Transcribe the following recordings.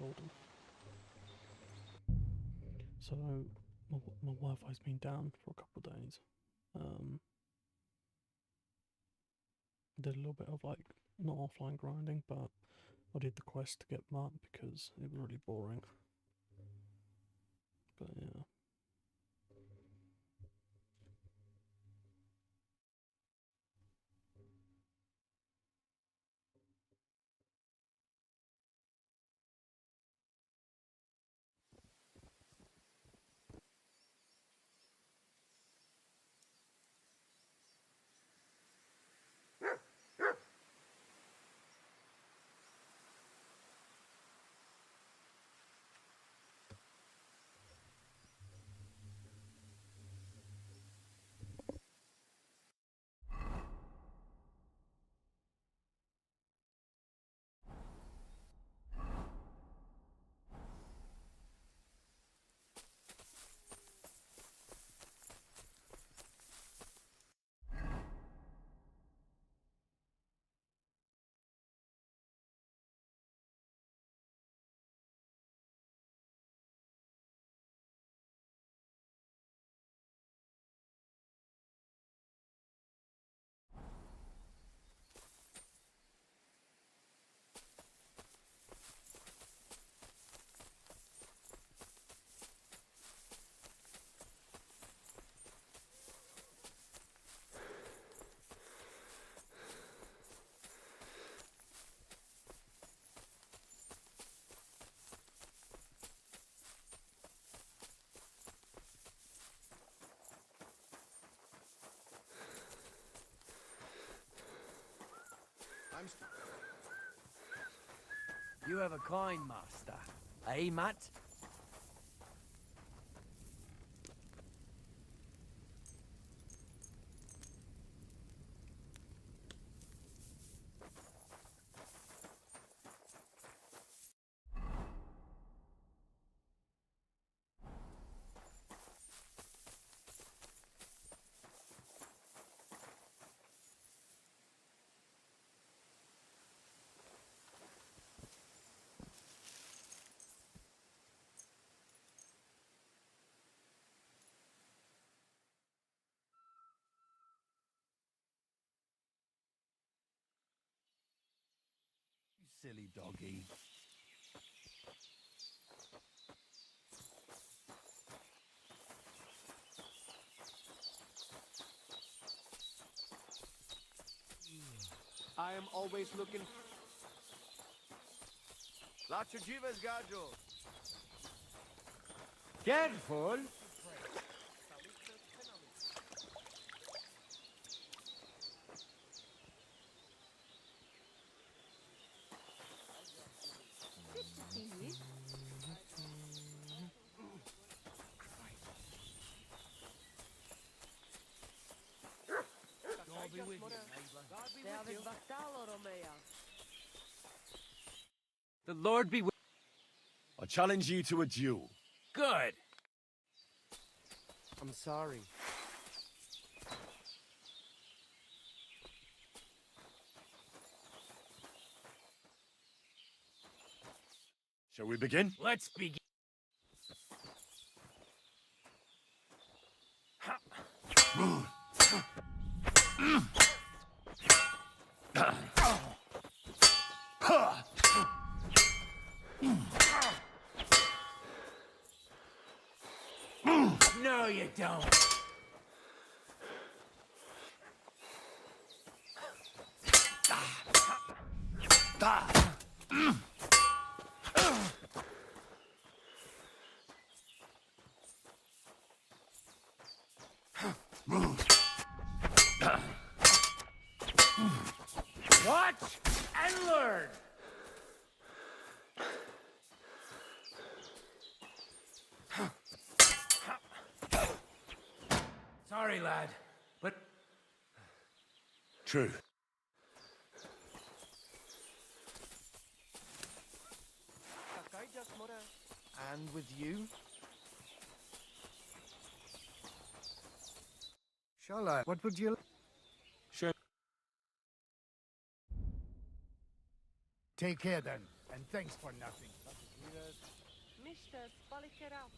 told him. So my Wi-Fi's been down for a couple of days. Did a little bit of like not offline grinding, but I did the quest to get Mark because it was really boring. But yeah. You have a kind master, eh, Matt? Silly doggy. I am always looking. Lacho Jivas Gajo. Careful! God be with you, The Lord be with I challenge you to a duel. Good! I'm sorry. Shall we begin? Let's begin. No, you don't. Watch and learn. Sorry, lad, but True. And with you? Shall I? What would you... Sure. Take care then. And thanks for nothing. Mr. Spalikerau.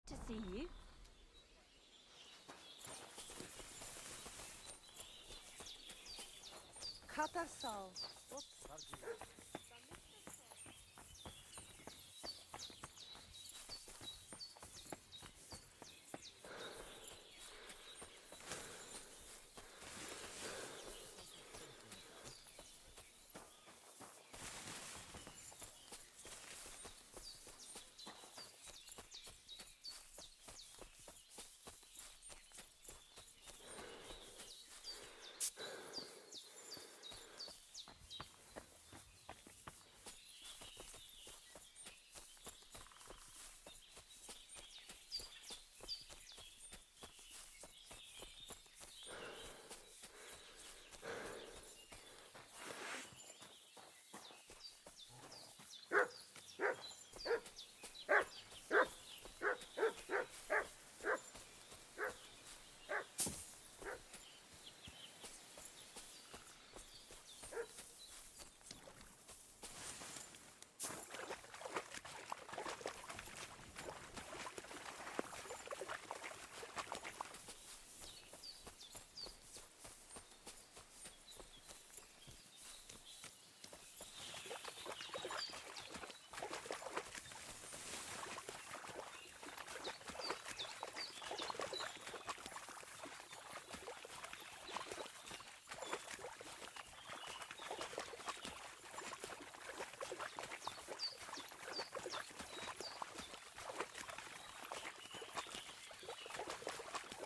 To see you. Katasal.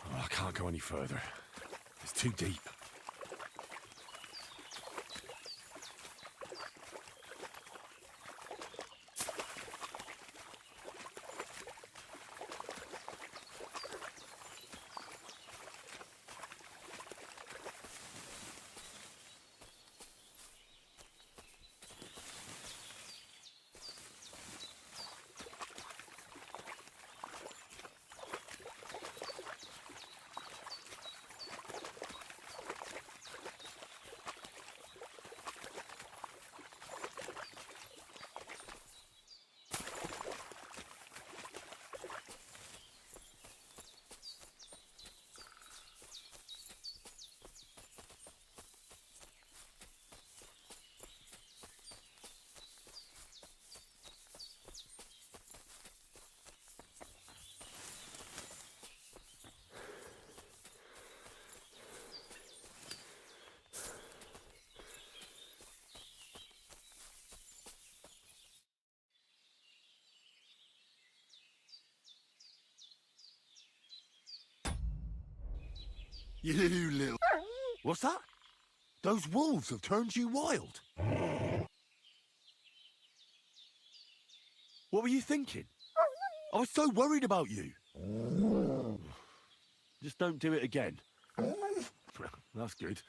Oh, I can't go any further. It's too deep. You little... What's that? Those wolves have turned you wild. What were you thinking? I was so worried about you. Just don't do it again. That's good.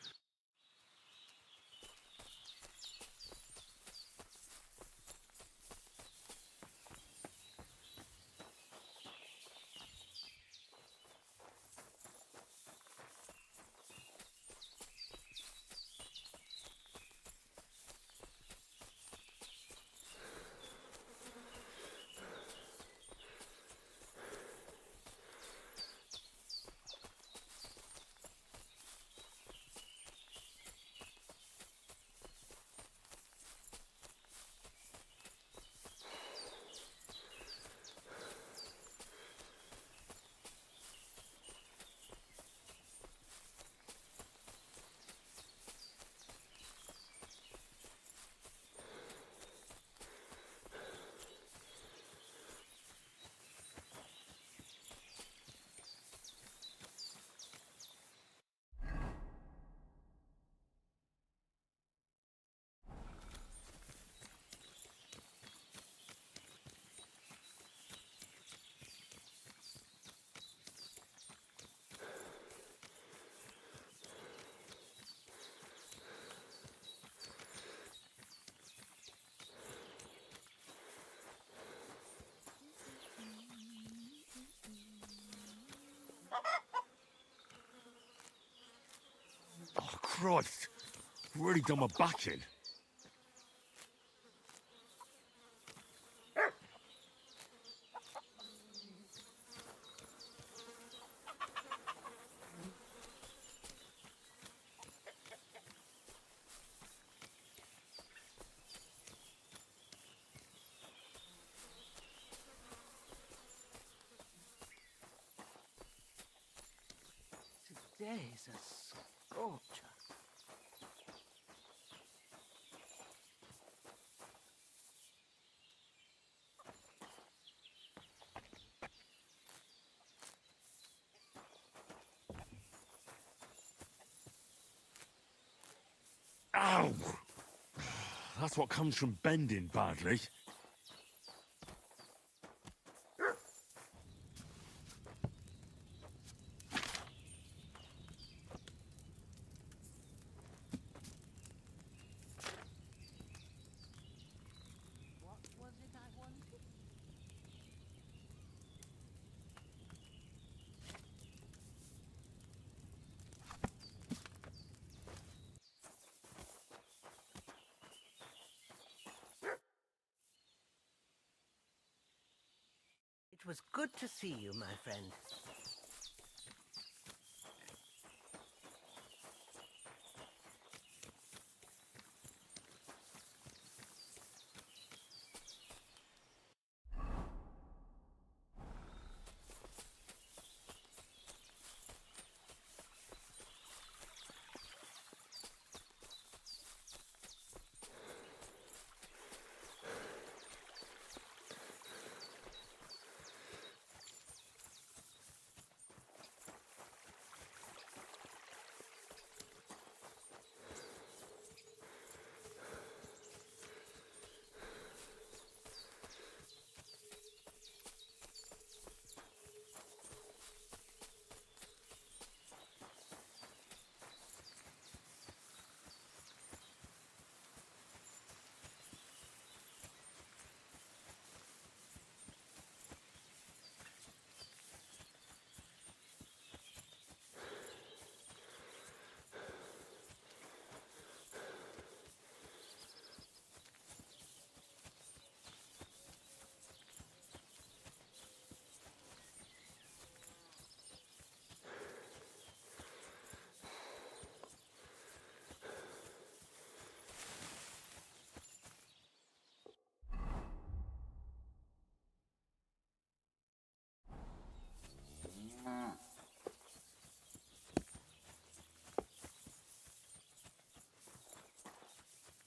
Christ. Really done my back in. Today's a scorcher. Ow! That's what comes from bending badly. What was it I wanted? It was good to see you, my friend.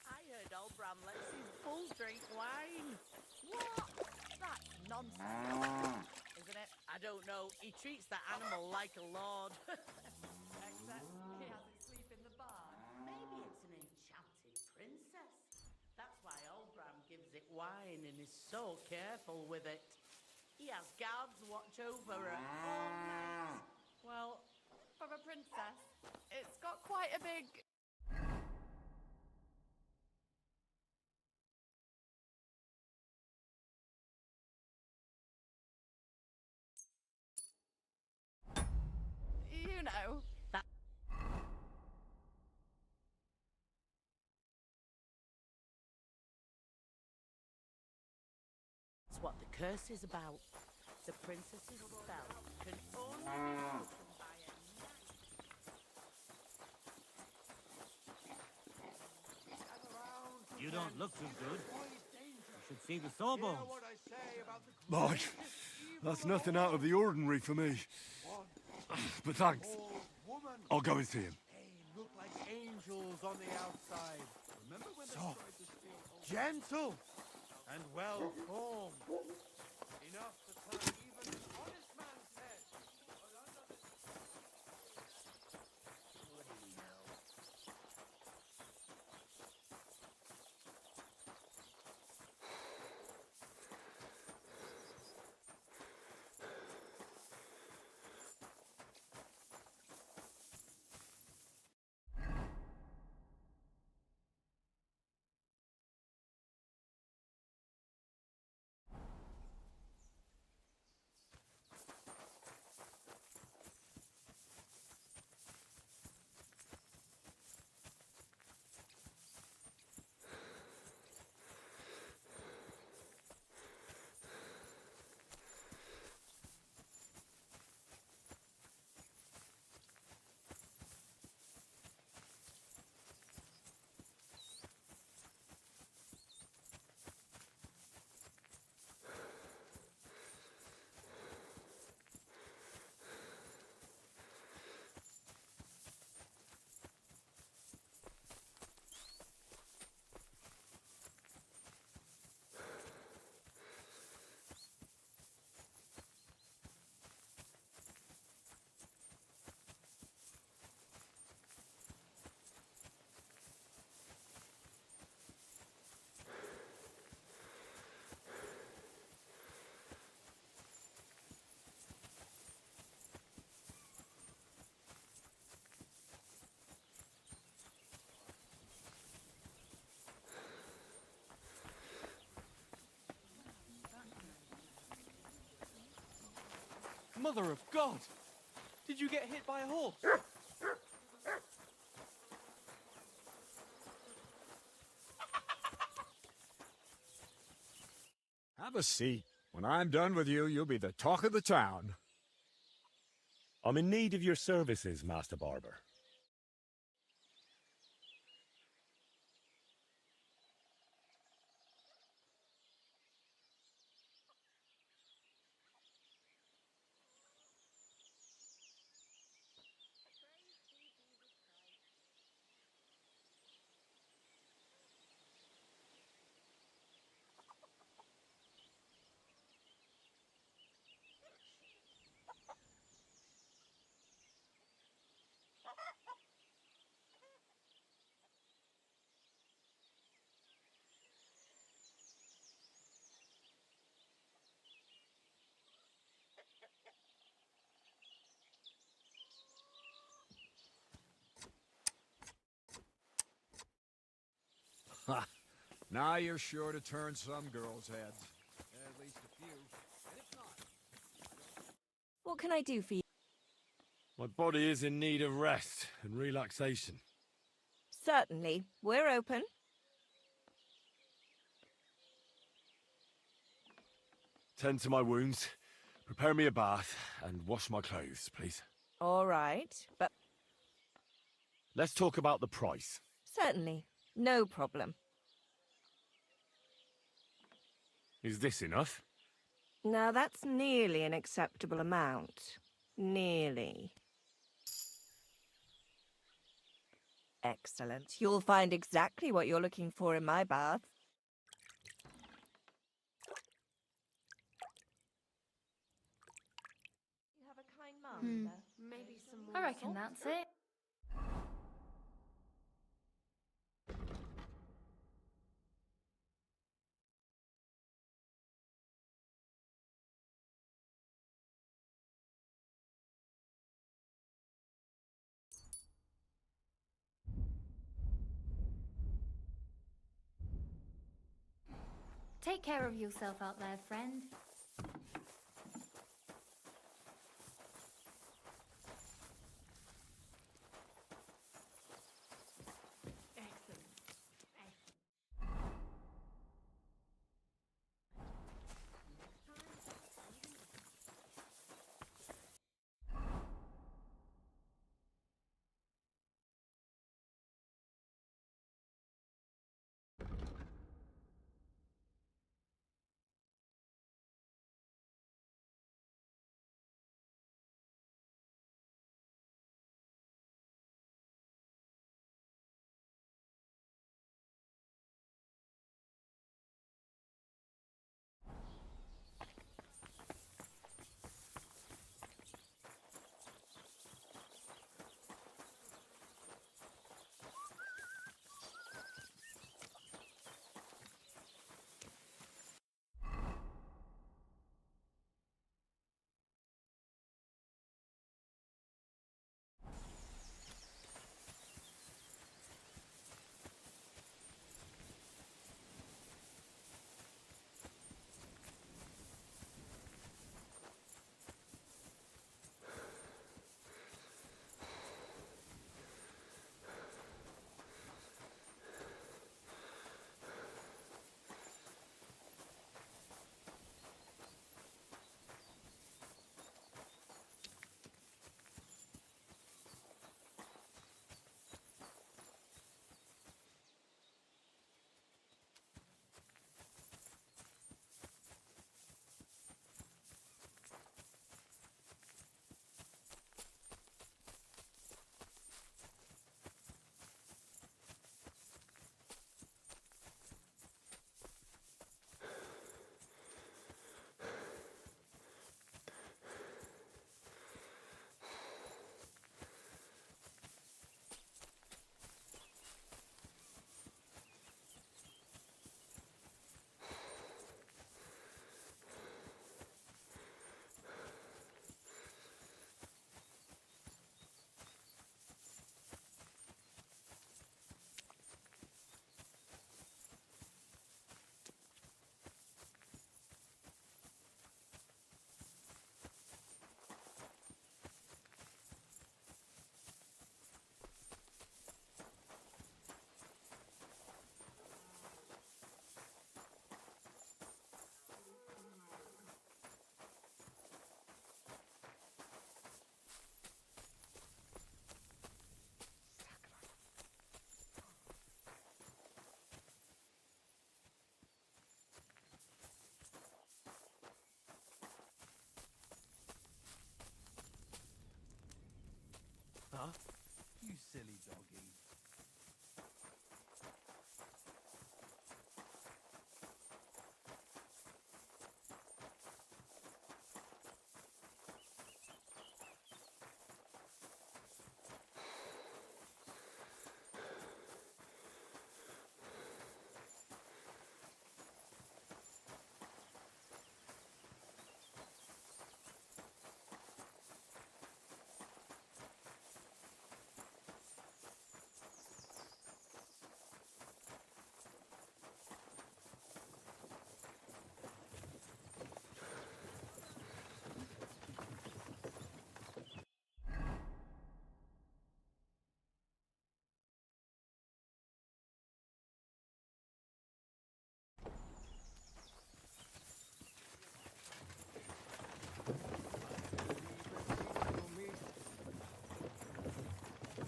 I heard old Bram lets his bull drink wine. What? That's nonsense, isn't it? I don't know. He treats that animal like a lord. Except he has it sleep in the barn. Maybe it's an enchanted princess. That's why old Bram gives it wine and is so careful with it. He has guards watch over her all night. Well, for a princess, it's got quite a big... You know. That's what the curse is about. The princess's spell can only be broken by a knight. You don't look too good. You should see the sawbones. Lord, that's nothing out of the ordinary for me. But thanks. I'll go and see him. They look like angels on the outside. Remember when they tried to steal gentle and well formed. Enough to turn even an honest man's head. But under this... What do you know? Mother of God! Did you get hit by a horse? Have a seat. When I'm done with you, you'll be the talk of the town. I'm in need of your services, Master Barber. Ha! Now you're sure to turn some girls' heads. At least a few. And if not... What can I do for you? My body is in need of rest and relaxation. Certainly. We're open. Tend to my wounds, prepare me a bath, and wash my clothes, please. All right, but Let's talk about the price. certainly. No problem. Is this enough? Now that's nearly an acceptable amount. Nearly. Excellent. You'll find exactly what you're looking for in my bath. You have a kind master. Maybe some I more reckon salt? that's it. Take care of yourself out there, friend. Huh? You silly doggy.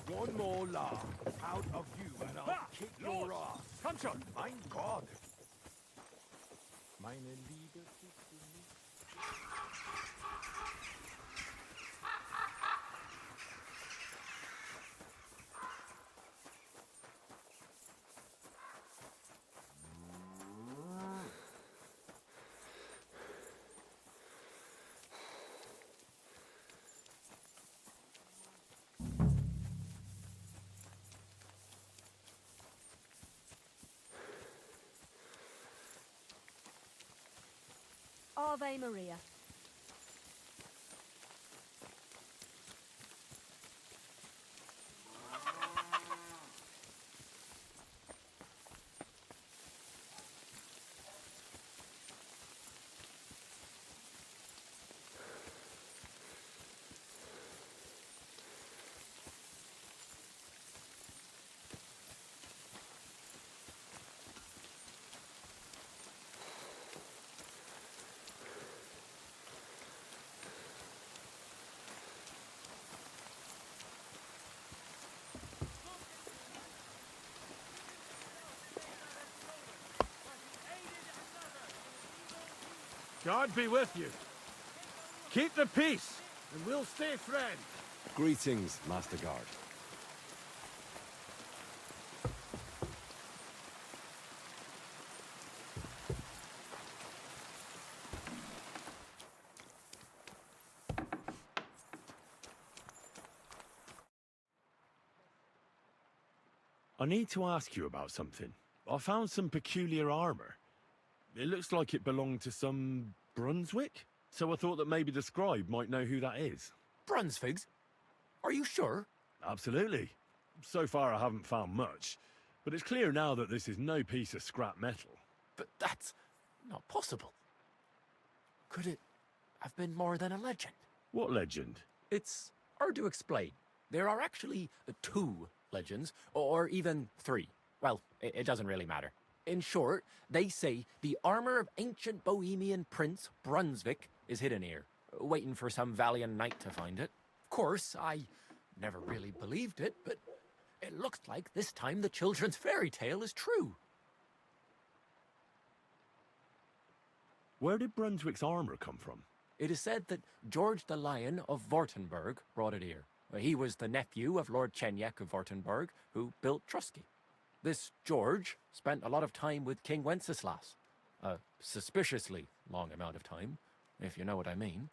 One more laugh out of you and I'll kick your ass. Come schon! Mein Gott! Meine Liebe tust du nicht. Ave Maria. God be with you. Keep the peace, and we'll stay friends. Greetings, Master Guard. I need to ask you about something. I found some peculiar armor. It looks like it belonged to some Brunswick, so I thought that maybe the scribe might know who that is. Brunswigs? Are you sure? Absolutely. So far I haven't found much, but it's clear now that this is no piece of scrap metal. But that's not possible. Could it have been more than a legend? What legend? It's hard to explain. There are actually 2 legends, or even 3. Well, it doesn't really matter. In short, they say the armor of ancient Bohemian Prince Brunswick is hidden here, waiting for some valiant knight to find it. Of course, I never really believed it, but it looks like this time the children's fairy tale is true. Where did Brunswick's armor come from? It is said that George the Lion of Württemberg brought it here. He was the nephew of Lord Chenyak of Württemberg, who built Trusky. This George spent a lot of time with King Wenceslas. A suspiciously long amount of time, if you know what I mean.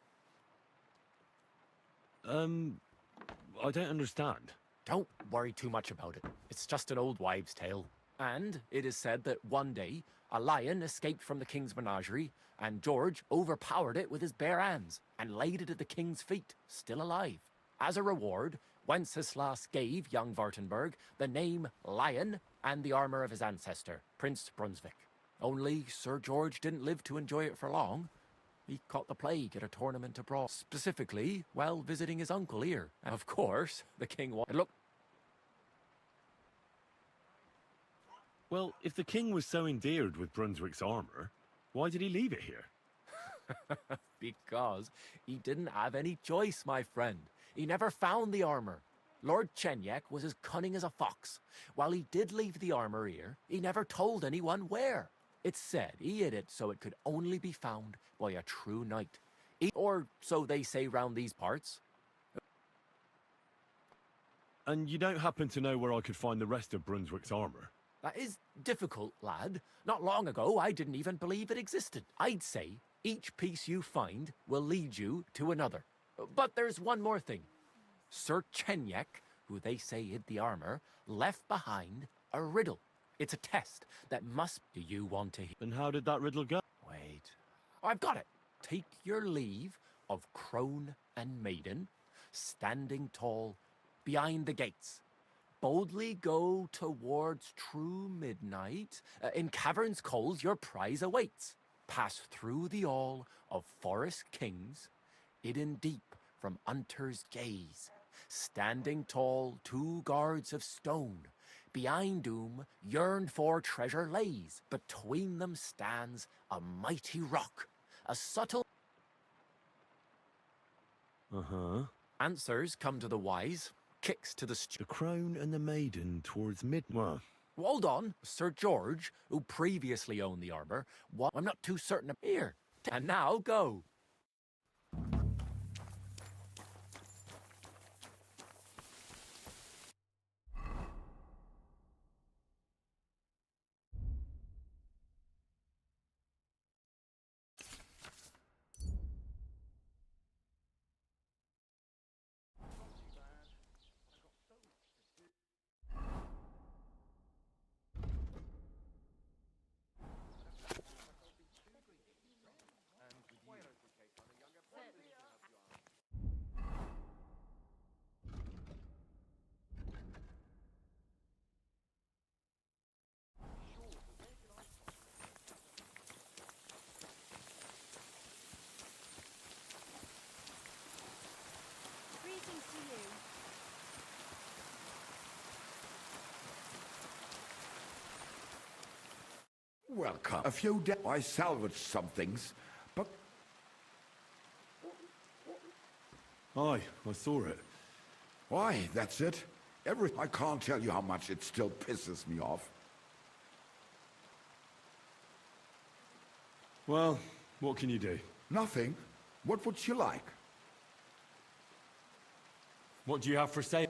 I don't understand. Don't worry too much about it. It's just an old wives' tale. And it is said that one day, a lion escaped from the king's menagerie, and George overpowered it with his bare hands and laid it at the king's feet, still alive. As a reward, Wenceslas gave young Württemberg the name Lion and the armor of his ancestor, Prince Brunswick. Only Sir George didn't live to enjoy it for long. He caught the plague at a tournament abroad, specifically while visiting his uncle here. And of course, the king wanted... Look, Well, if the king was so endeared with Brunswick's armor, why did he leave it here? because he didn't have any choice, my friend. He never found the armor. Lord Chenyak was as cunning as a fox. While he did leave the armor here, he never told anyone where. It's said he hid it so it could only be found by a true knight. Or so they say round these parts. And you don't happen to know where I could find the rest of Brunswick's armor? That is difficult, lad. Not long ago, I didn't even believe it existed. I'd say each piece you find will lead you to another. But there's one more thing. Sir Chenyek, who they say hid the armor, left behind a riddle. It's a test that must... Do you want to hear? And how did that riddle go? Wait. I've got it. Take your leave of crone and maiden, standing tall behind the gates. Boldly go towards true midnight. In caverns cold your prize awaits. Pass through the all of forest kings, hidden deep from hunter's gaze. Standing tall, 2 guards of stone. Behind whom yearned for treasure lays. Between them stands a mighty rock. A subtle... Uh-huh. Answers come to the wise. Kicks to the The crone and the maiden towards midnight. Hold on, Sir George, who previously owned the armor, I'm not too certain of here. And now go. Greetings to you. Welcome. A few days I salvaged some things, but... Aye, I saw it. Why, that's it. I can't tell you how much it still pisses me off. Well, what can you do? Nothing. What would you like? What do you have for sale?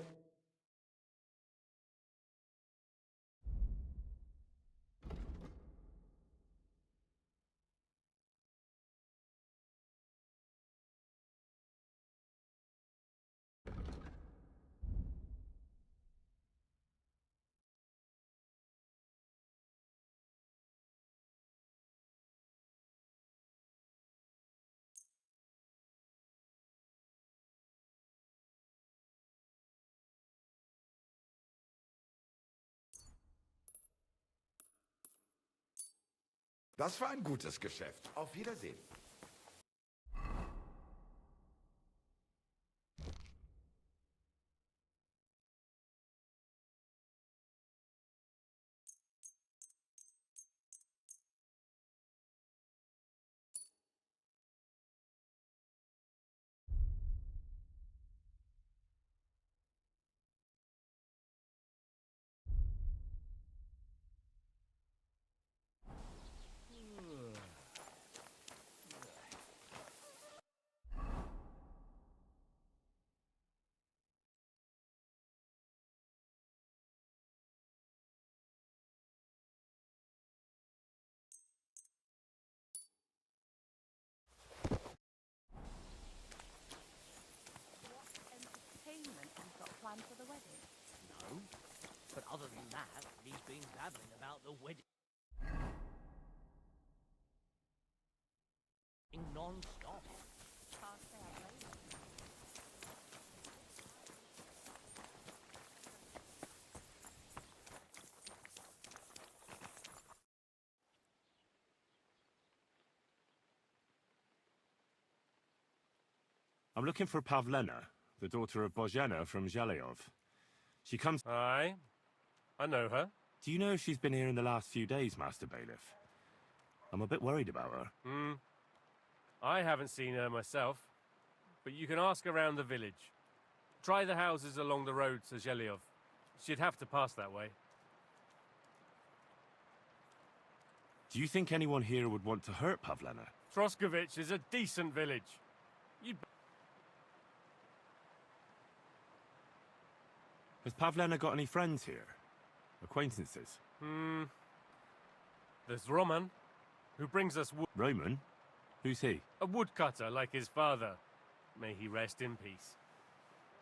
Das war ein gutes Geschäft. Auf Wiedersehen. Entertainment you've got planned for the wedding? No. But other than that, he's been babbling about the wedding non-stop. Can't say I blame him. I'm looking for Pavlena, the daughter of Bozhena from Zhelyov. She comes... Aye, I know her. Do you know if she's been here in the last few days, Master Bailiff? I'm a bit worried about her. I haven't seen her myself, but you can ask around the village. Try the houses along the road to Zhelyov. She'd have to pass that way. Do you think anyone here would want to hurt Pavlena? Troskovich is a decent village. You'd... Has Pavlena got any friends here? Acquaintances? There's Roman, who brings us wood. Roman? Who's he? A woodcutter like his father. May he rest in peace.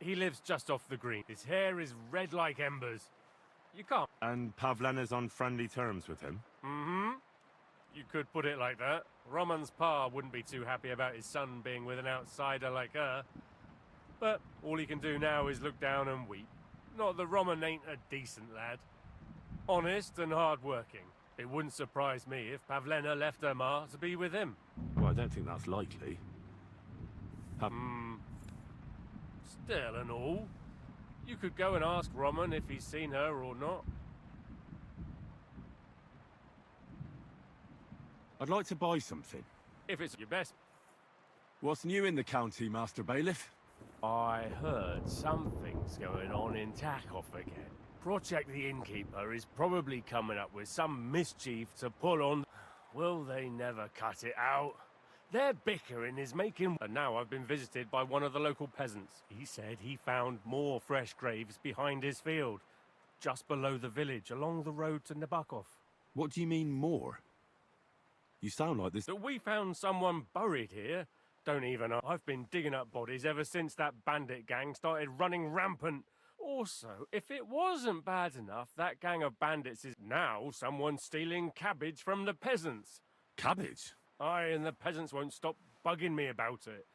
He lives just off the green. His hair is red like embers. You can't. And Pavlena's on friendly terms with him? You could put it like that. Roman's pa wouldn't be too happy about his son being with an outsider like her. But all he can do now is look down and weep. Not that Roman ain't a decent lad. Honest and hard-working. It wouldn't surprise me if Pavlena left her ma to be with him. Well, I don't think that's likely. Still and all, you could go and ask Roman if he's seen her or not. I'd like to buy something. If it's your best. What's new in the county, Master Bailiff? I heard something's going on in Takoff again. Project the Innkeeper is probably coming up with some mischief to pull on. Will they never cut it out? Their bickering is making... And now I've been visited by one of the local peasants. He said he found more fresh graves behind his field, just below the village, along the road to Nabokov. What do you mean, more? You sound like this... That we found someone buried here. Don't even know. I've been digging up bodies ever since that bandit gang started running rampant. Also, if it wasn't bad enough, that gang of bandits is now someone stealing cabbage from the peasants. Cabbage? Aye, and the peasants won't stop bugging me about it.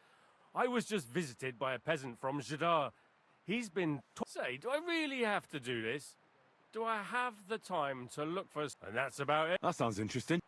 I was just visited by a peasant from Jadar. He's been... Say, do I really have to do this? Do I have the time to look for... And that's about it. That sounds interesting.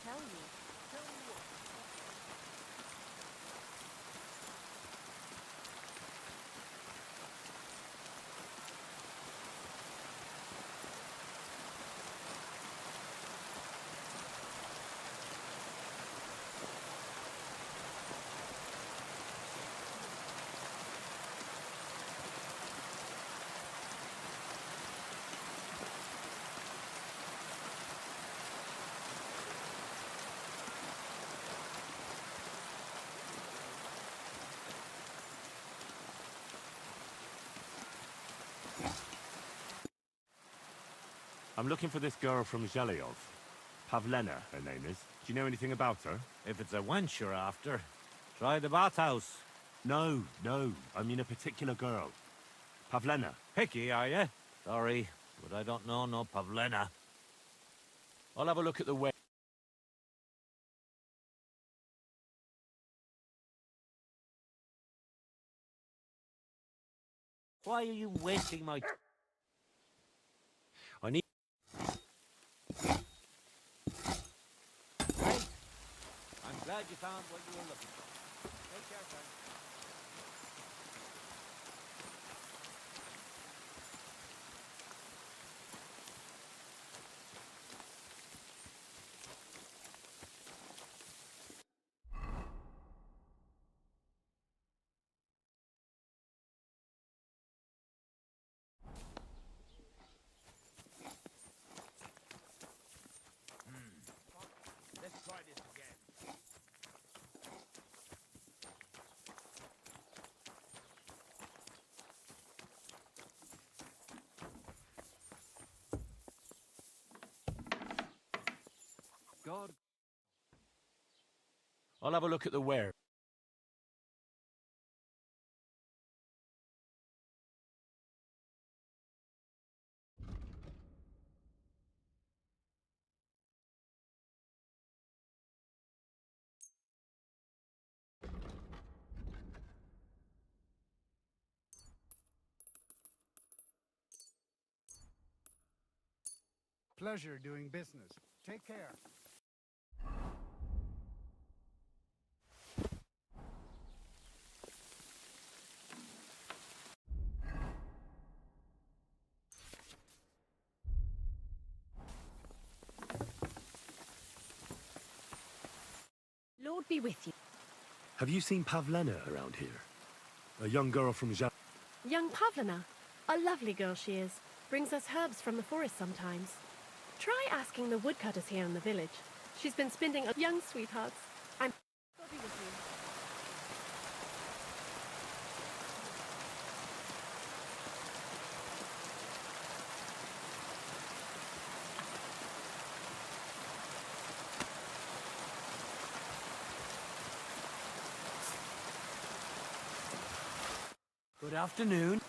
Tell you. I'm looking for this girl from Zhelyov. Pavlena, her name is. Do you know anything about her? If it's a wench you're after, try the bathhouse. No, I mean a particular girl. Pavlena. Picky, are you? Sorry, but I don't know no Pavlena. I'll have a look at the way. Why are you wasting my... I need... Right. I'm glad you found what you were looking for. Take care, friend. Let's try this again. I'll have a look at the ware. Pleasure doing business. Take care. Lord be with you. Have you seen Pavlena around here? A young girl from Young Pavlina. A lovely girl she is. Brings us herbs from the forest sometimes. Try asking the woodcutters here in the village. She's been spending a young sweethearts. I'm... God be with you. Good afternoon.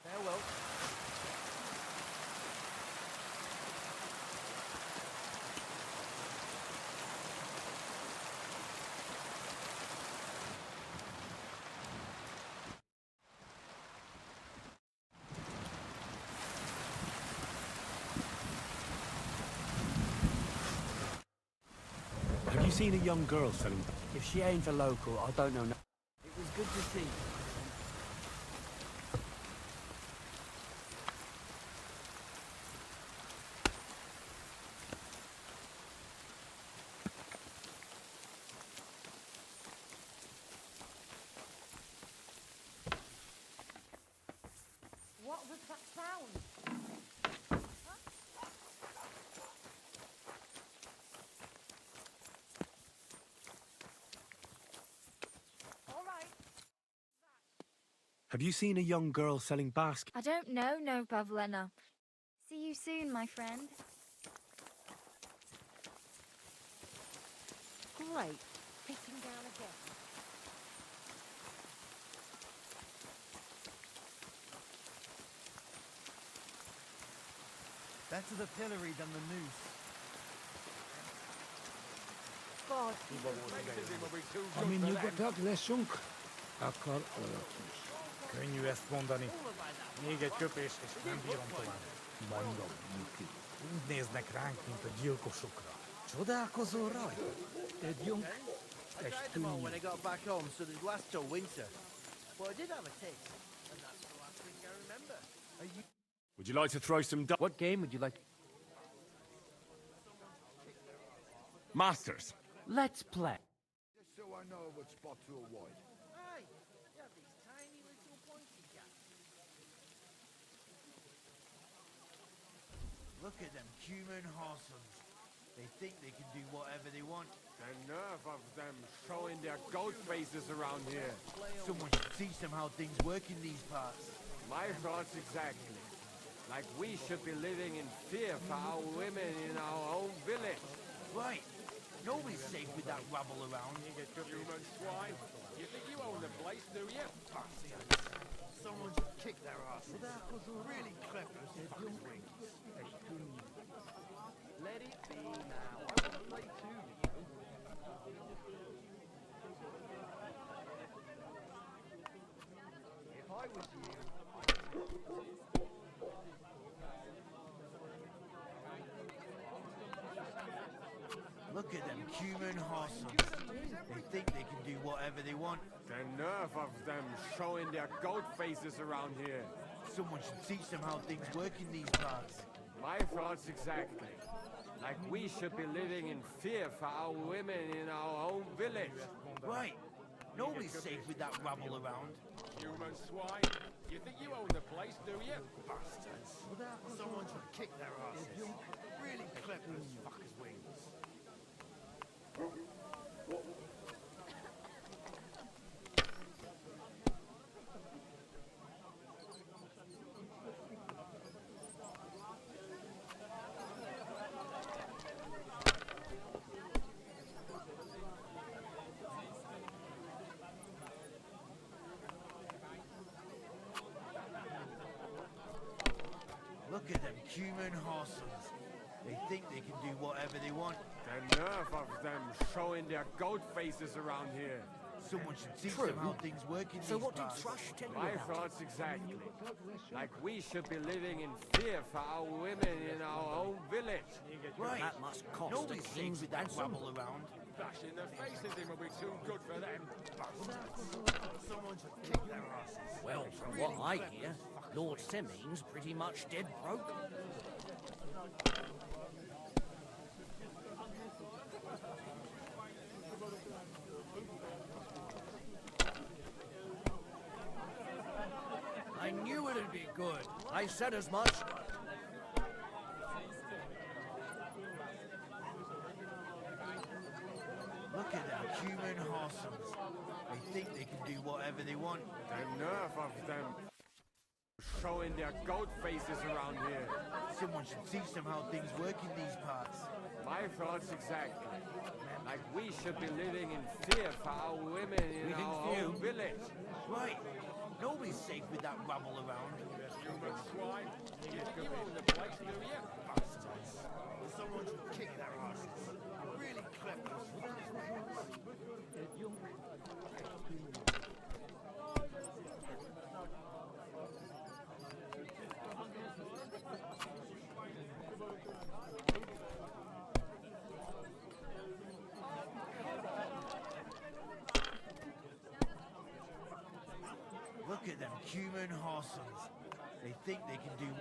Farewell. Have you seen a young girl selling... If she ain't a local, I don't know. It was good to see. What was that sound? Have you seen a young girl selling baskets? I don't know, no, Pavlena. See you soon, my friend. Great. Pitching down again. Better the pillory than the noose. God. Aminyukat leszünk, akkor ölökünk. Könnyű ezt mondani. Még egy köpés, és nem bírom tovább. Mondom, Miki. Úgy néznek ránk, mint a gyilkosokra. Csodálkozol rajta? Egy junk, I tried them all when I got back home, so they'd last till winter. But I did have a taste, and that's the last thing I remember. Would you like to throw some... What game would you like? Masters. Let's play. Just so I know what spot to avoid. Aye, you have these tiny little pointy cats. Look at them human horsons. They think they can do whatever they want. The nerve of them showing their goat faces around here. Someone should teach them how things work in these parts. My thoughts exactly. Like we should be living in fear for our women in our own village. Right. Nobody's safe with that rabble around. Human swine. You think you own the place, do you? Someone should kick their asses. Really clever as fucking wings. Let it be now. I want to play too. If I was you, Look at them human horsons. They think they can do whatever they want. The nerve of them showing their goat faces around here. Someone should teach them how things work in these parts. My thoughts exactly. Like we should be living in fear for our women in our own village. Right. Nobody's safe with that rabble around. Human swine. You think you own the place, do you? Bastards. Someone should kick their asses. Really clever as fuckers' wings. Horsons. They think they can do whatever they want. The nerve of them showing their goat faces around here. Someone should teach True. them how things work in So these what did parts. Thrush tell you My about? thoughts exactly. Like we should be living in fear for our women in our own village. Right. That must cost Nobody's the safe king's with that ransom. rabble around. Bash in the faces, it will be too good for them. Someone should kick their asses. Well, from what I hear, Lord Semming's pretty much dead broke. I knew it'd be good. I said as much. Look at them human Horsons. They think they can do whatever they want. The nerve of them showing their goat faces around here. Someone should teach them how things work in these parts. My thoughts exactly. Like we should be living in fear for our women in our own village. Right. Nobody's safe with that rabble around. Human swine. You own the place, do you? Bastards. Someone should kick their asses. Really clever. Look at them human Horsons. They think they can do... Enough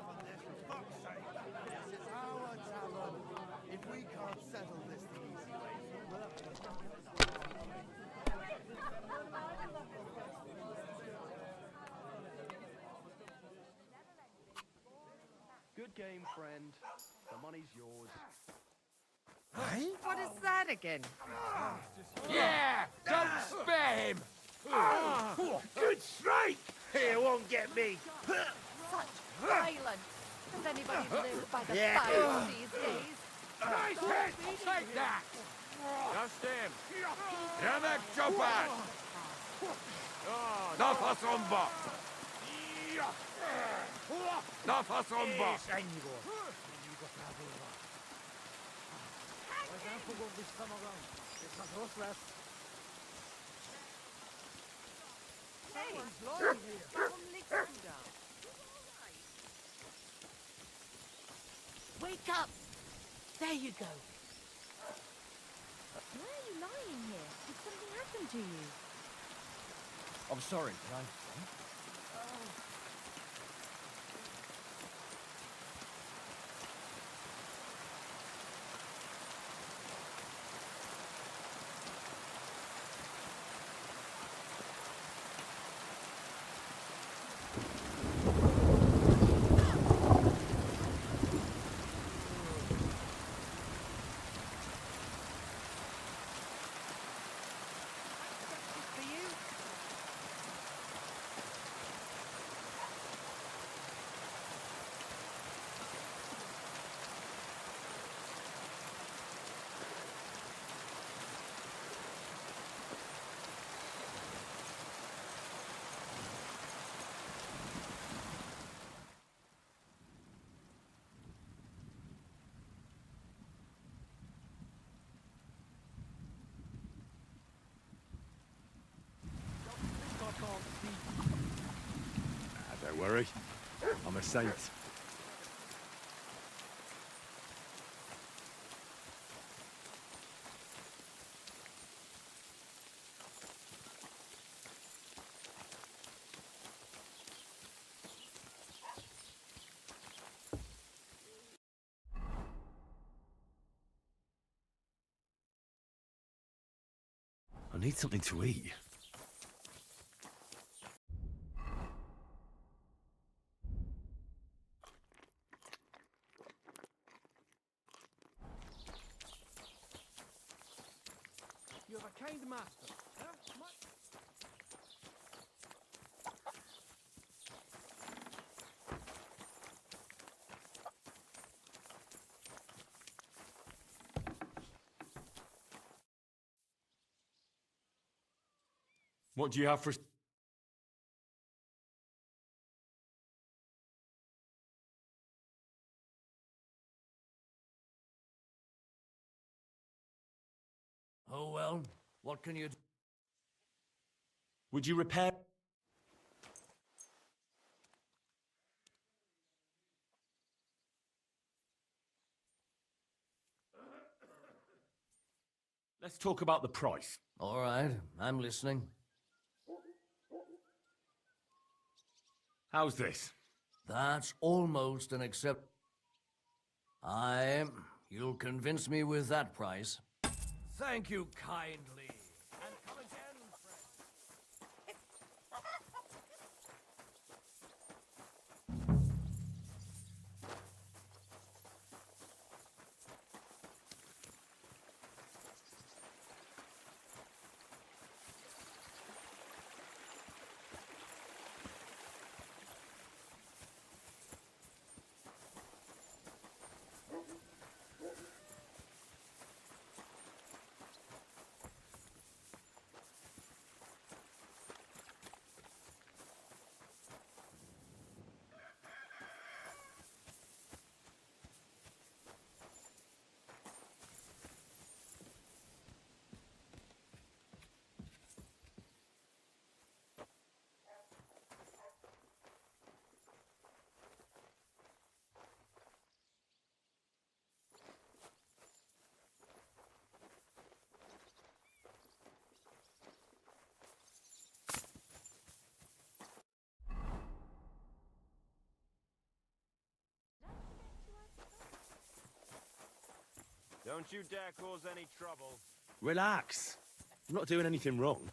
of this, for fuck's sake. This is our tavern. If we can't settle this the easy way, we'll have to... Good game, friend. The money's yours. What is that again? Yeah! Don't spare him! Good strike! He won't get me! Such violence! Does anybody live by the Yeah. fire these days? Nice hit! Take that! Just him. Remek Chopan! Dafa Somba! Dafa Somba! Hey, warum liegst du da? Wake up! There you go. Why are you lying here? Did something happen to you? I'm sorry, can I? For you? Don't worry. I'm a saint. I need something to eat. You have a kind master. Huh? What do you have for... Oh well, what can you do? Would you repair... Let's talk about the price. All right, I'm listening. How's this? That's almost an accept. You'll convince me with that price. Thank you kindly. And come again, friend. Don't you dare cause any trouble. Relax. I'm not doing anything wrong.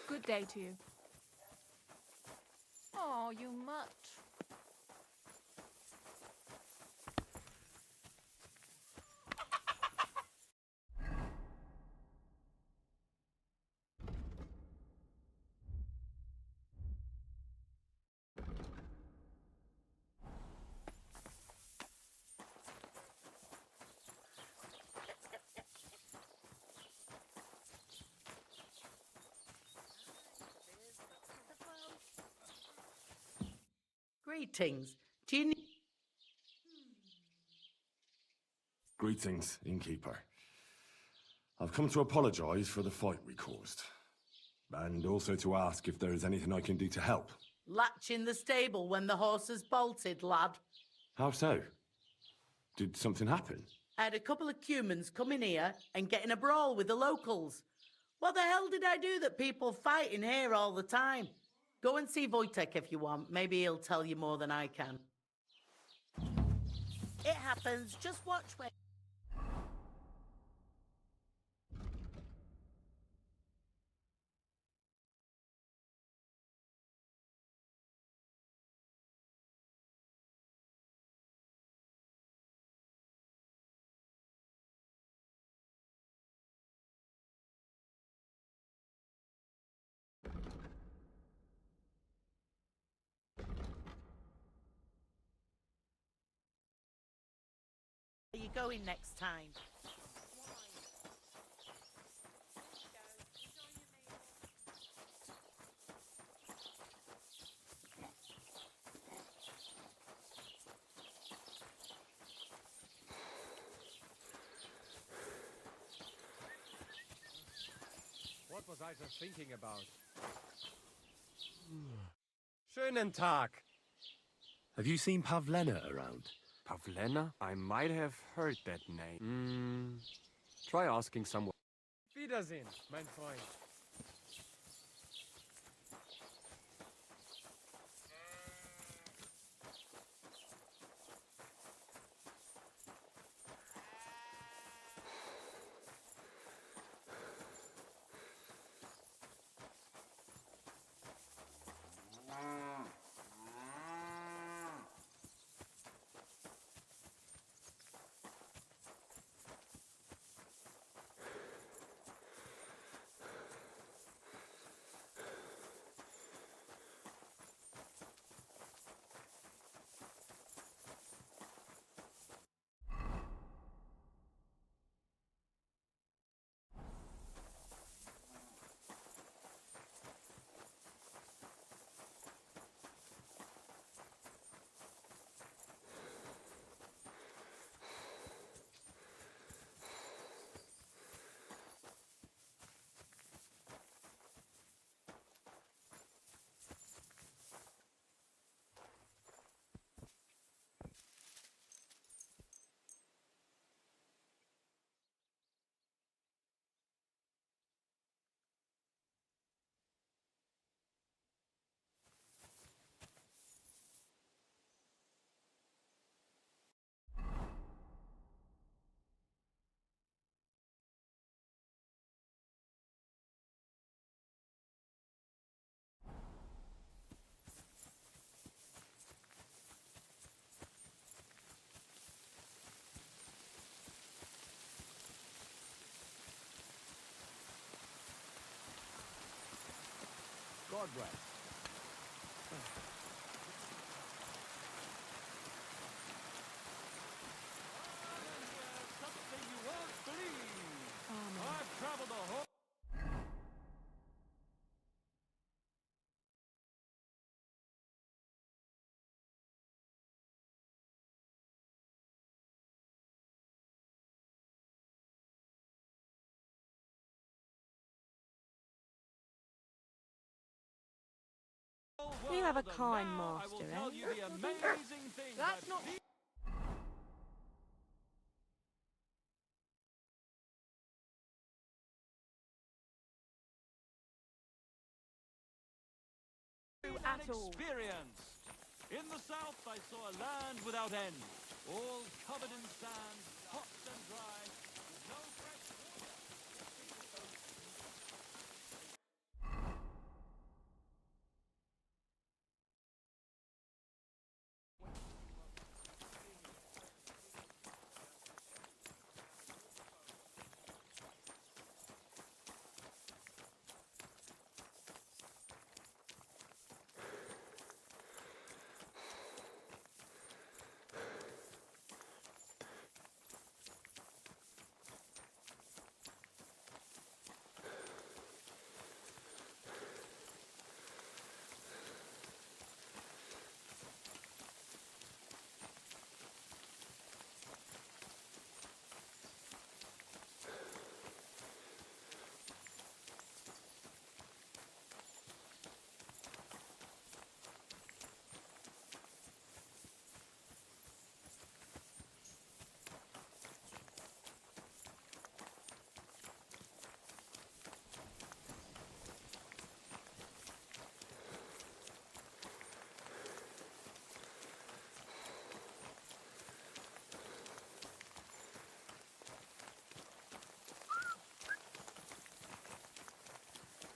Good day to you. Oh, you mutt. Greetings. Do you need... Greetings, innkeeper. I've come to apologize for the fight we caused. And also to ask if there is anything I can do to help. latch in the stable when the horses bolted, lad? How so? Did something happen? I had a couple of humans come in here and get in a brawl with the locals. What the hell did I do that people fight in here all the time? Go and see Wojtek if you want. Maybe he'll tell you more than I can. It happens. Just watch when... Are you going next time? What was I just thinking about? Schönen Tag. Have you seen Pavlena around? Pavlena? I might have heard that name. Try asking someone. Wiedersehen, mein Freund. progress. Something you won't believe. I've traveled the whole... You have a kind master, eh? That's not... At all. Experience. In the south, I saw a land without end, all covered in sand, hot and dry, with no fresh water.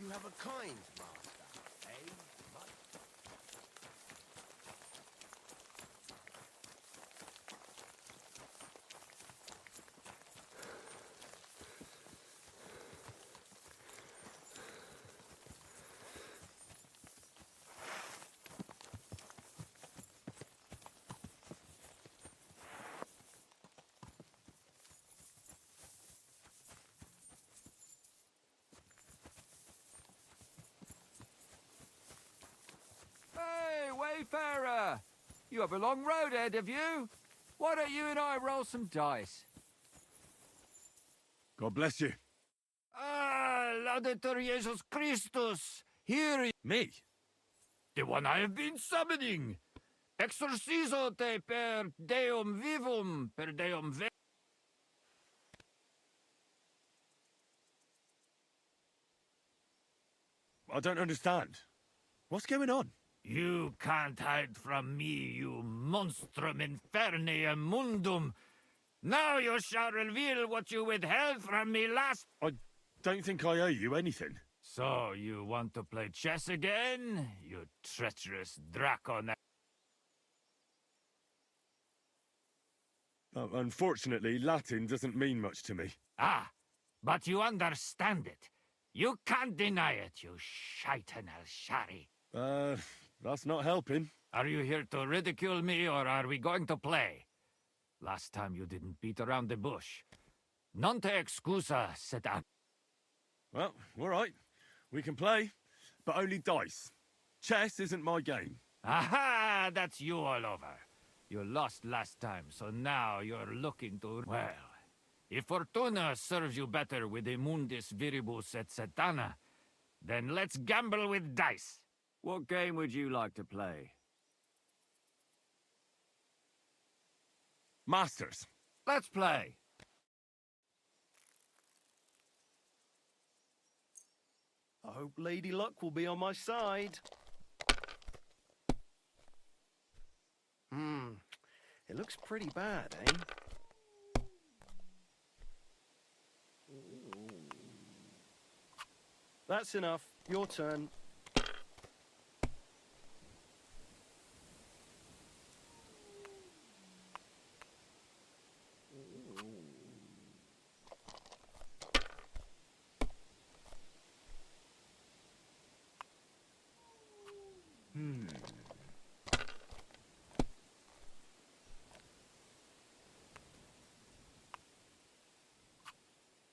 You have a kind master, eh? Hey, wayfarer! You have a long road ahead of you. Why don't you and I roll some dice? God bless you. Ah, Laudetur Jesus Christus! Here Me? the one I have been summoning! Exorcizo te per deum vivum, per deum ve... I don't understand. What's going on? You can't hide from me, you monstrum infernae mundum! Now you shall reveal what you withheld from me last... I don't think I owe you anything. So, you want to play chess again? You treacherous Dracon... Unfortunately, Latin doesn't mean much to me. Ah, but you understand it. You can't deny it, you shaitan al-shari. That's not helping. Are you here to ridicule me, or are we going to play? Last time you didn't beat around the bush. Non te excusa, sedan. Well, all right. We can play, but only dice. Chess isn't my game. Aha! That's you all over. You lost last time, so now you're looking to... Well, if Fortuna serves you better with the Mundus Viribus et Setana, then let's gamble with dice. What game would you like to play? Masters. Let's play. I hope Lady Luck will be on my side. It looks pretty bad, eh? That's enough. Your turn.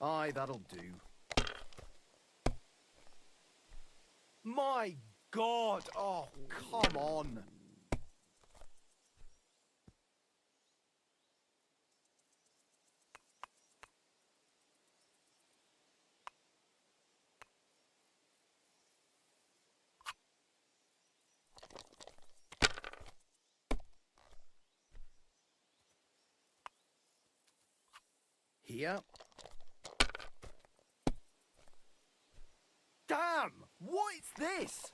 Aye, that'll do. My God! Oh, come on! Here. Damn! What's this?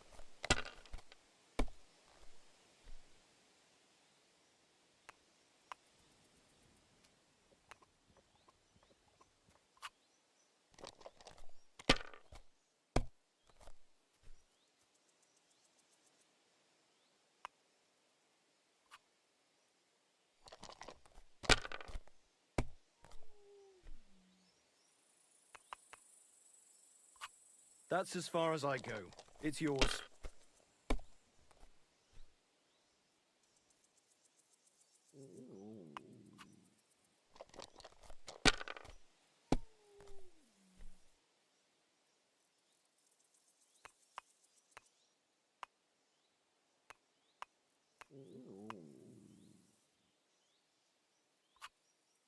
That's as far as I go. It's yours.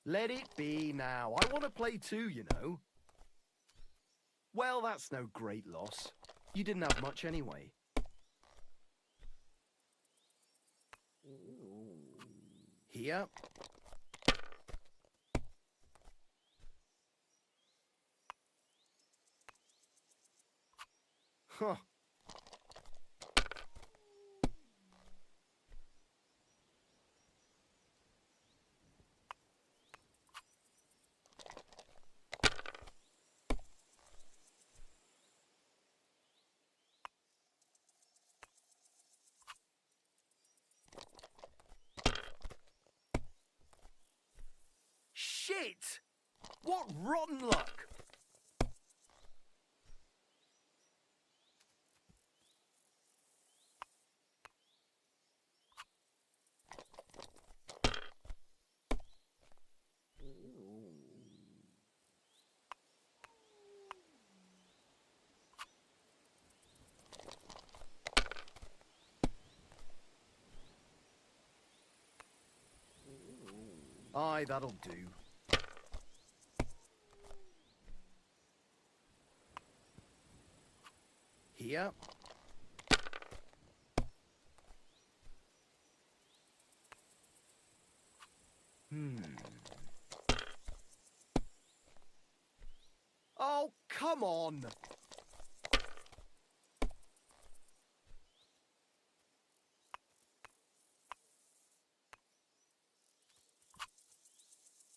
Let it be now. I want to play too, you know. Well, that's no great loss. You didn't have much anyway. Here. Huh. Shit! What rotten luck! Aye, that'll do. Here. Oh, come on!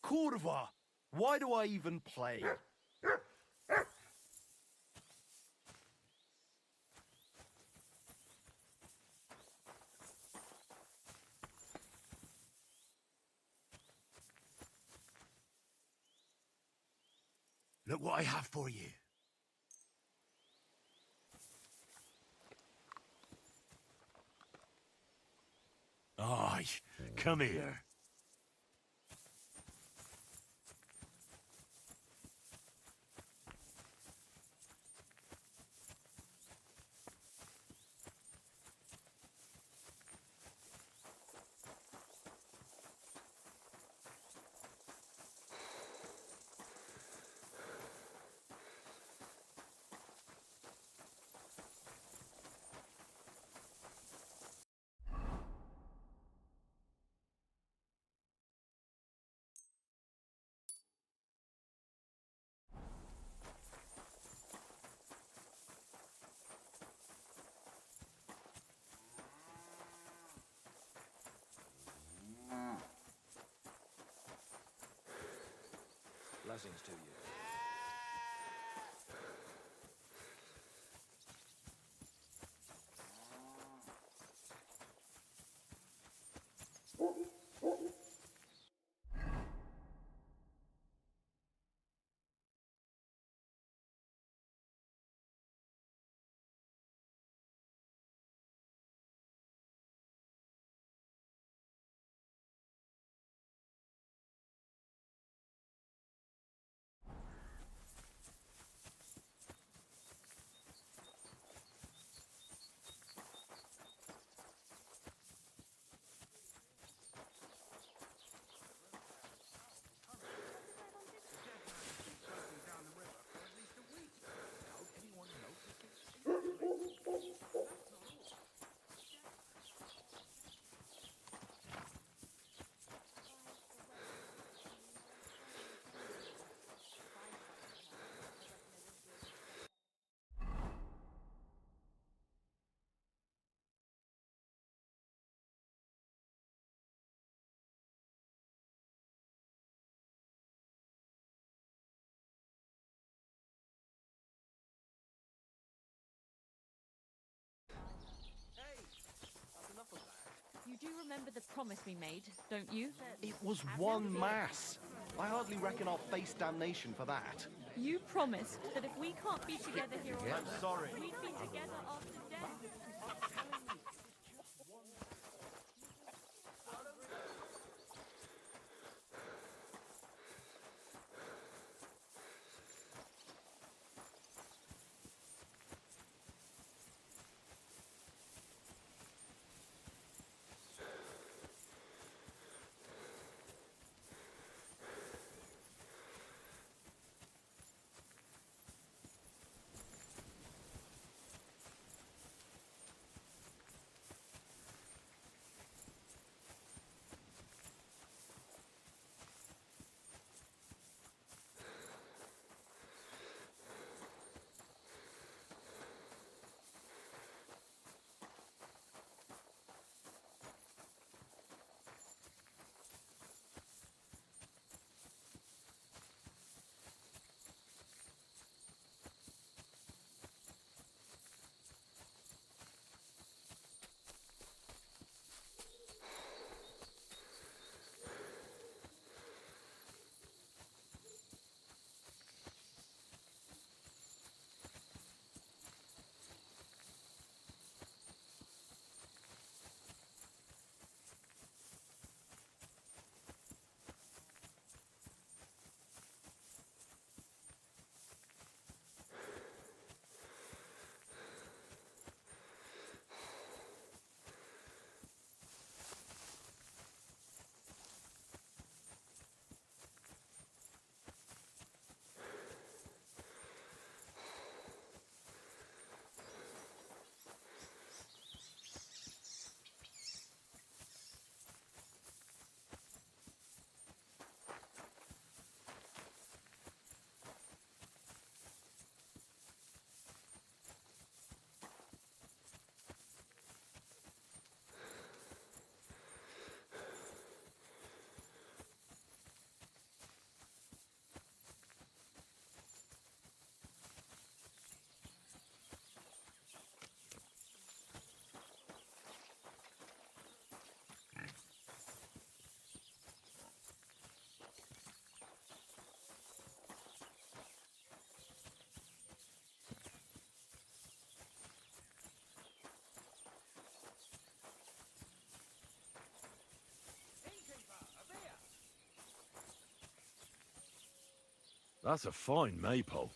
Kurva! Why do I even play? Look what I have for you. Aye, come here. Blessings to you. remember the promise we made, don't you? It was one mass. I hardly reckon I'll face damnation for that. You promised that if we can't be together here on Yeah. Earth, I'm sorry. we'd be together after death. That's a fine maypole.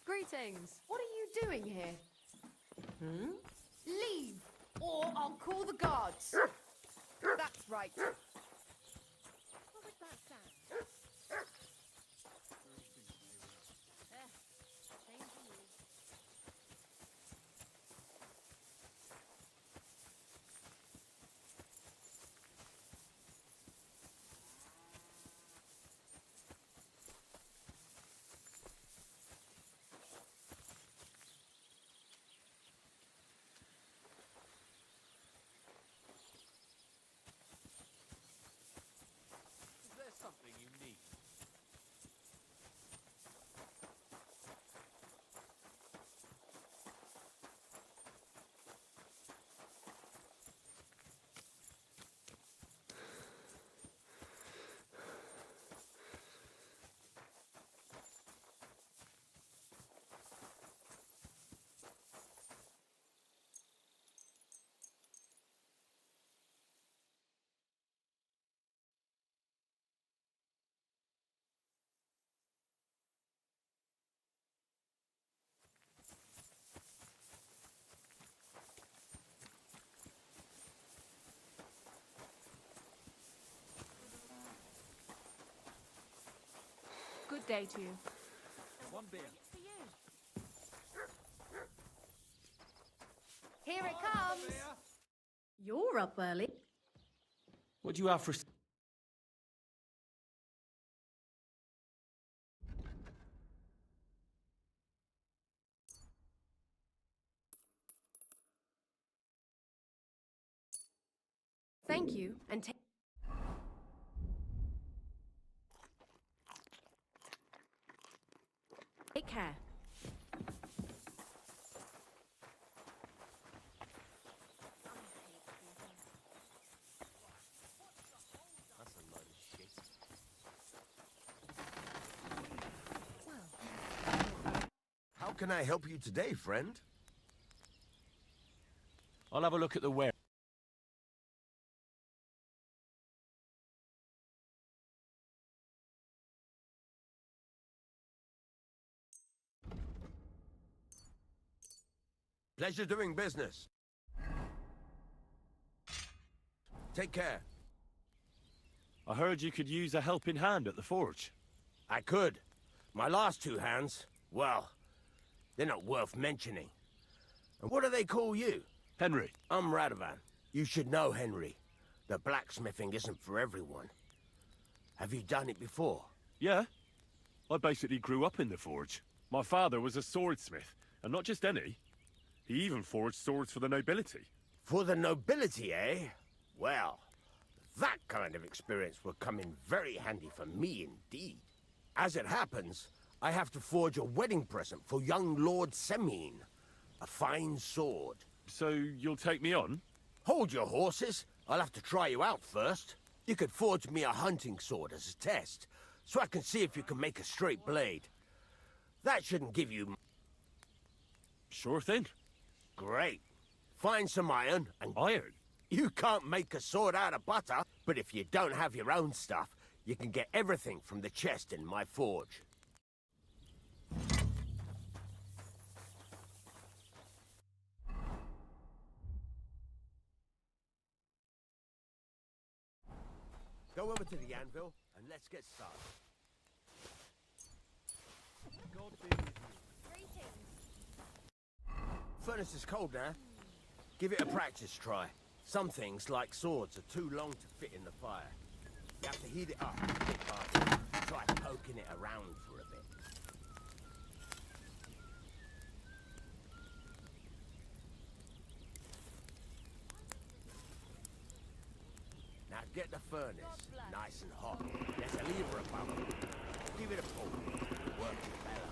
Greetings. What are you doing here? Leave, or I'll call the guards. That's right. What was that sound? Same to you. Is there something you need? Good day to you. One beer. Here it comes. You're up early. What do you have for... Thank you, and take care. That's a load of shit. How can I help you today, friend? I'll have a look at the ware. Pleasure doing business. Take care. I heard you could use a helping hand at the forge. I could. My last two hands, well, they're not worth mentioning. And what do they call you? Henry. I'm Radovan. You should know, Henry. The blacksmithing isn't for everyone. Have you done it before? Yeah. I basically grew up in the forge. My father was a swordsmith, and not just any. He even forged swords for the nobility. For the nobility, eh? Well, that kind of experience will come in very handy for me indeed. As it happens, I have to forge a wedding present for young Lord Semine. A fine sword. So you'll take me on? Hold your horses. I'll have to try you out first. You could forge me a hunting sword as a test, so I can see if you can make a straight blade. That shouldn't give you... Sure thing. Great. Find some iron and... Iron? You can't make a sword out of butter, but if you don't have your own stuff, you can get everything from the chest in my forge. Go over to the anvil, and let's get started. God be with you. Furnace is cold now. Give it a practice try. Some things, like swords, are too long to fit in the fire. You have to heat it up a bit harder. Try poking it around for a bit. Now get the furnace nice and hot. There's a lever above it. Give it a pull. Work the bellow.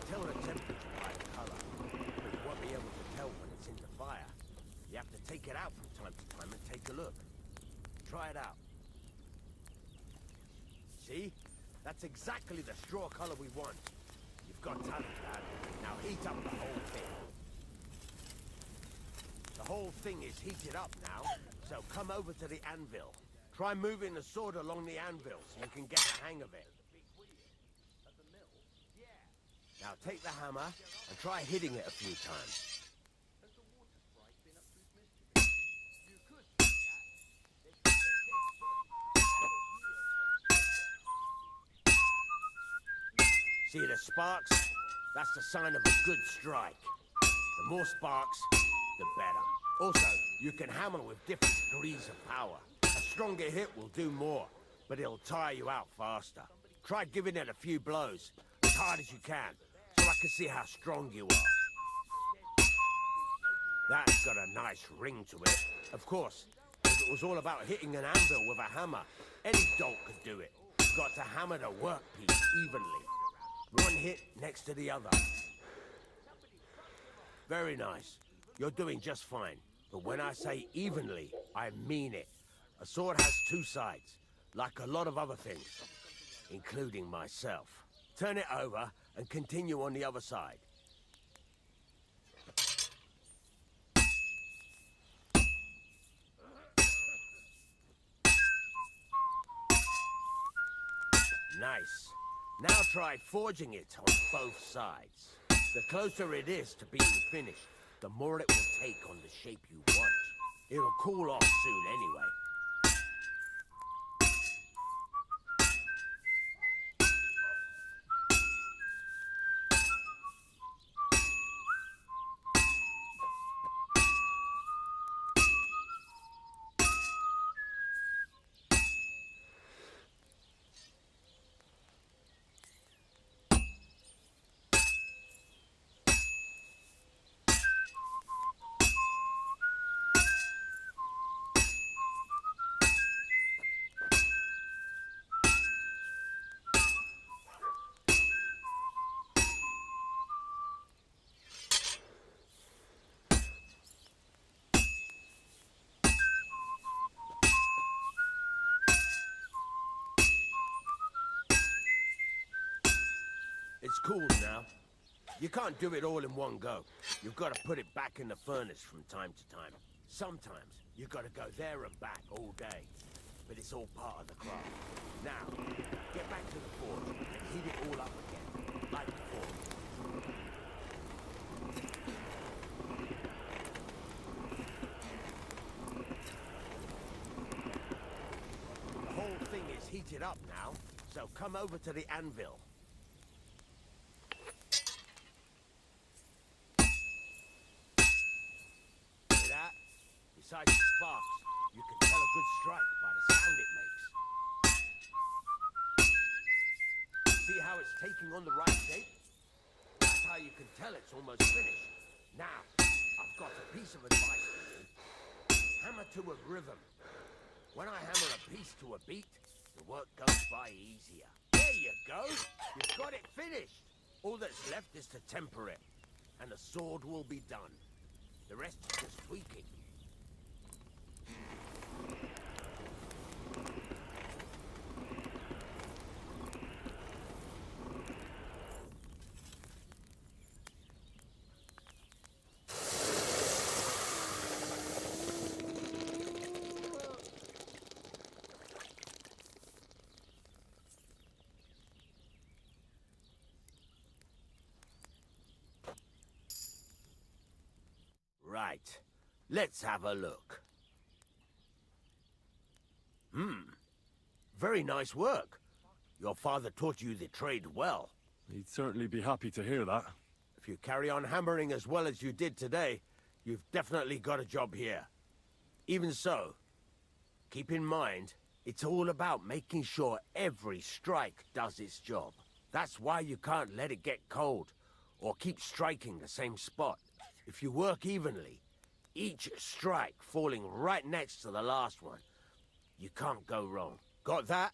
Tell the temperature by the color, but you won't be able to tell when it's in the fire. You have to take it out from time to time and take a look. Try it out. See? That's exactly the straw color we want. You've got talent, lad. Now heat up the whole thing. The whole thing is heated up now, so come over to the anvil. Try moving the sword along the anvil so you can get the hang of it. Now take the hammer and try hitting it a few times. See the sparks? That's the sign of a good strike. The more sparks, the better. Also, you can hammer with different degrees of power. A stronger hit will do more, but it'll tire you out faster. Try giving it a few blows, as hard as you can, so I can see how strong you are. That's got a nice ring to it. Of course, if it was all about hitting an anvil with a hammer, any dolt could do it. You've got to hammer the workpiece evenly. One hit next to the other. Very nice. You're doing just fine. But when I say evenly, I mean it. A sword has two sides, like a lot of other things, including myself. Turn it over and continue on the other side. Nice. Now try forging it on both sides. The closer it is to being finished, the more it will take on the shape you want. It'll cool off soon anyway. It's cool now. You can't do it all in one go. You've got to put it back in the furnace from time to time. Sometimes you've got to go there and back all day. But it's all part of the craft. Now, get back to the forge and heat it all up again, like before. The whole thing is heated up now, so come over to the anvil. See that? Besides the sparks, you can tell a good strike by the sound it makes. See how it's taking on the right shape? That's how you can tell it's almost finished. Now, I've got a piece of advice for you. Hammer to a rhythm. When I hammer a piece to a beat, the work goes by easier. There you go! You've got it finished! All that's left is to temper it, and the sword will be done. The rest is just tweaking. Right. Let's have a look. Very nice work. Your father taught you the trade well. He'd certainly be happy to hear that. If you carry on hammering as well as you did today, you've definitely got a job here. Even so, keep in mind, it's all about making sure every strike does its job. That's why you can't let it get cold, or keep striking the same spot. If you work evenly, each strike falling right next to the last one, you can't go wrong. Got that?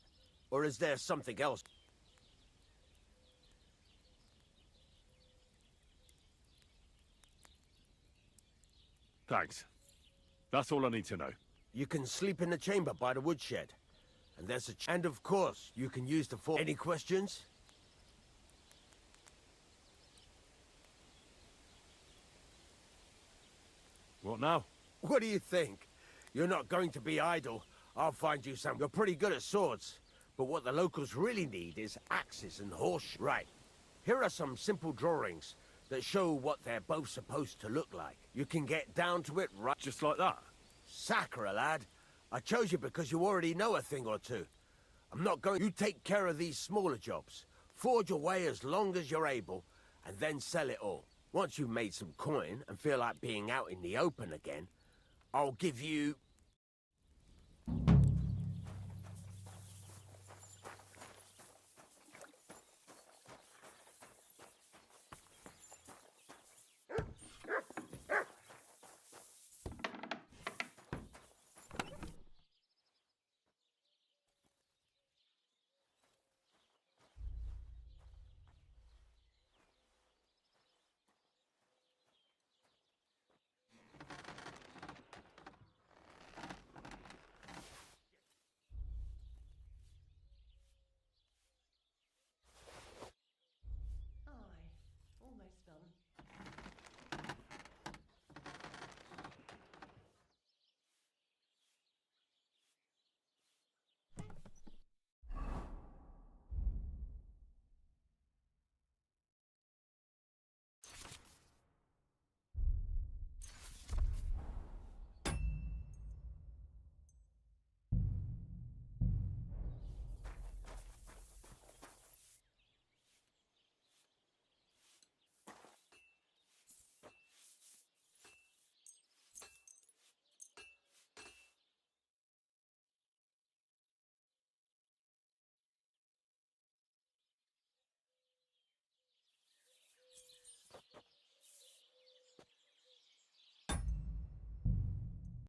Or is there something else? Thanks. That's all I need to know. You can sleep in the chamber by the woodshed. And there's a and of course, you can use the forge. Any questions? What now? What do you think? You're not going to be idle. I'll find you some. You're pretty good at swords. But what the locals really need is axes and horseshoes. Right. Here are some simple drawings that show what they're both supposed to look like. You can get down to it right... Just like that? Sacre, lad. I chose you because you already know a thing or two. I'm not going... You take care of these smaller jobs. Forge away as long as you're able, and then sell it all. Once you've made some coin and feel like being out in the open again, I'll give you